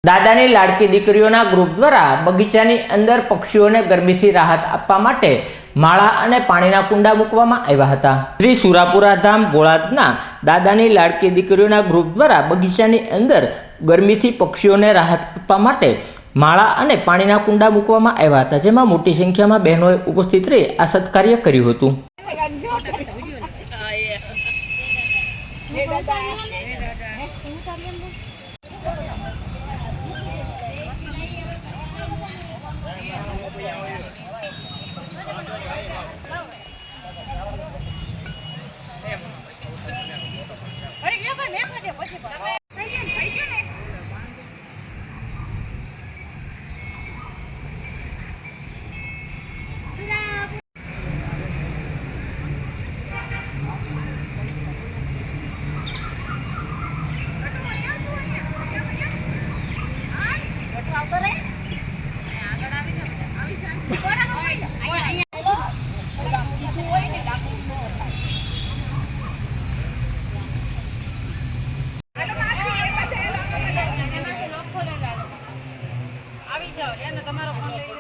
દાદાની લાડકી દીકરીઓના ગ્રુપ દ્વારા બગીચાની અંદર પક્ષીઓને ગરમીથી રાહત આપવા માટે માળા અને પાણીના કુંડા મૂકવામાં આવ્યા હતા। શ્રી સુરાપુરા ધામ ભોળાતના દાદાની લાડકી દીકરીઓના ગ્રુપ દ્વારા બગીચાની અંદર ગરમીથી પક્ષીઓને રાહત આપવા માટે માળા અને પાણીના કુંડા મૂકવામાં આવ્યા હતા, જેમાં મોટી સંખ્યામાં બહેનોએ ઉપસ્થિત રહી આ સત્કાર્ય કર્યું હતું। આવી જાઓ, એનો તમારો ફોન લઈ